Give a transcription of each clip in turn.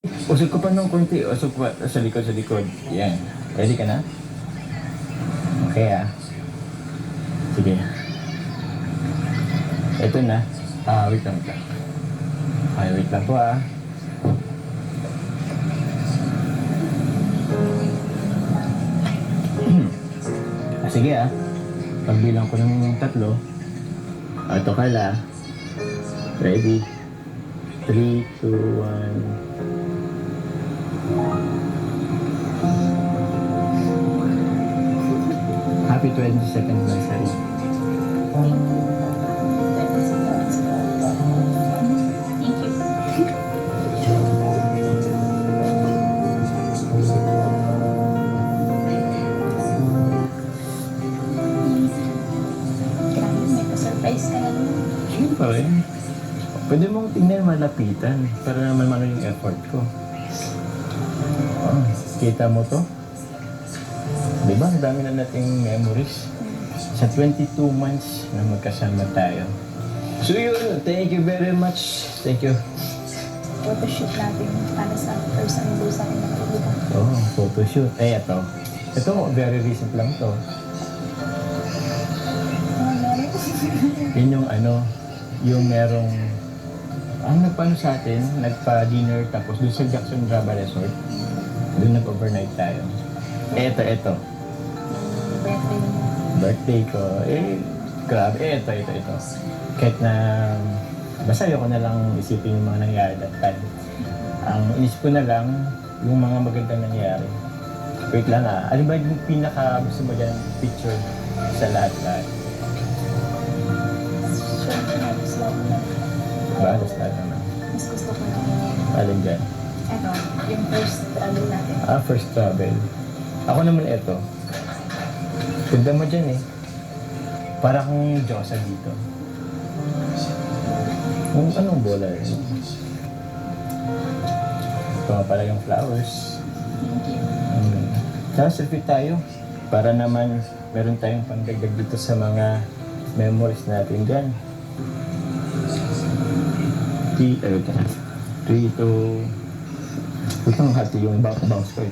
Usog ko pa ng konti. Usog pa sa likod, sa likod. Yan. Ready ka na? Okay Sige. Ito na. Wait lang. Okay, wait lang po Sige Pagbilang ko ng 3. Ito ka la. Ready? 3, 2, 1. Happy 22nd anniversary. Siyempre. Pwede mong tingnan malapitan para naman yung effort ko. Kita mo to? Diba? Ang dami na nating memories. Sa 22 months na magkasama tayo. So yun, thank you very much. Thank you. Photoshoot natin para sa first anniversary na kaibigan. Photoshoot. Ito. Ito, very recent lang to. Yun yung merong ang nagpaano sa atin, nagpa-dinner tapos doon sa Jackson Graba Resort. Doon nag-overnight tayo. Ito. Birthday ko. Grabe. Ito. Kahit na basta ayoko na lang isipin yung mga nangyari that time. Ang inisip ko na lang yung mga magandang nangyari. Wait lang Ano ba yung pinaka gusto mo dyan picture sa lahat-lahat? Balas lahat naman. Mas gusto ko na Alin dyan? ito, yung first travel natin. First travel. Ako naman ito. Ganda mo dyan Para kang Diyosa dito. Anong bola rin? Ito nga pala yung flowers. Thank you. Tapos selfie tayo. Para naman meron tayong pangdagdag dito sa mga memories natin dyan. 3, 2... Putang hati yung bounce ko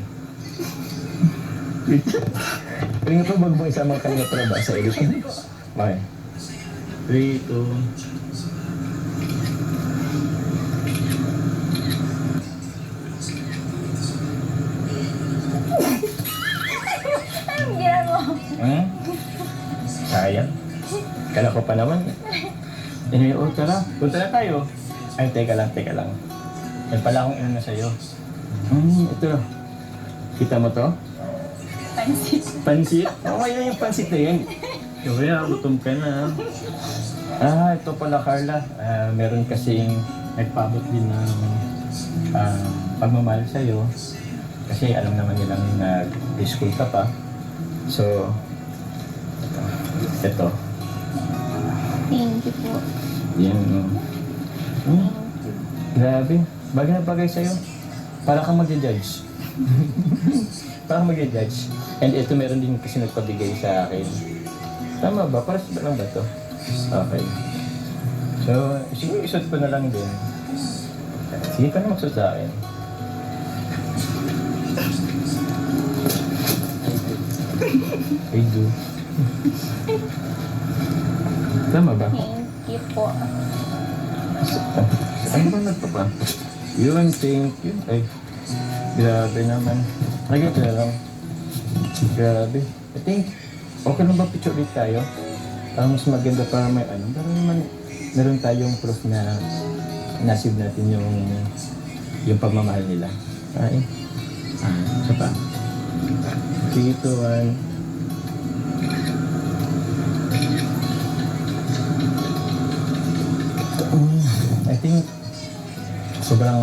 Pwede nga pa magbang isa mga kanina para ba sa edit? Okay. 3, 2... Anong ginagawa mo? Sayang. Kala ko pa naman. Tara. Punta na tayo. Ay, teka lang. Yan pala akong na sa'yo. Ito. Kita mo to? Pansit. Pansit? Okay na yung pansit na yan. Kaya, gutom ka na. Ito pala, Carla. Meron kasing nagpabot din ng pagmamahal sa'yo. Kasi alam naman nilang nag-school ka pa. So, ito. Thank you po. Yan. Grabe. Bagay na bagay sa'yo. Para kang mag-judge. And ito meron din kasi nagpabigay sa akin. Tama ba? Para sa lang ba ito? Okay. So, siguro isot ko na lang din. Sige ka na magsuot sa akin. I do. Tama ba? Thank you po. Ano ba nagpapa? Yun, thank you. Ay, grabe naman. Ay, ito na lang. Grabe. I think, okay lang ba picture ulit tayo? Mas maganda para may para naman meron tayong proof na nasib natin yung pagmamahal nila. Ay. Isa pa. 3, 2, 1. I think sobrang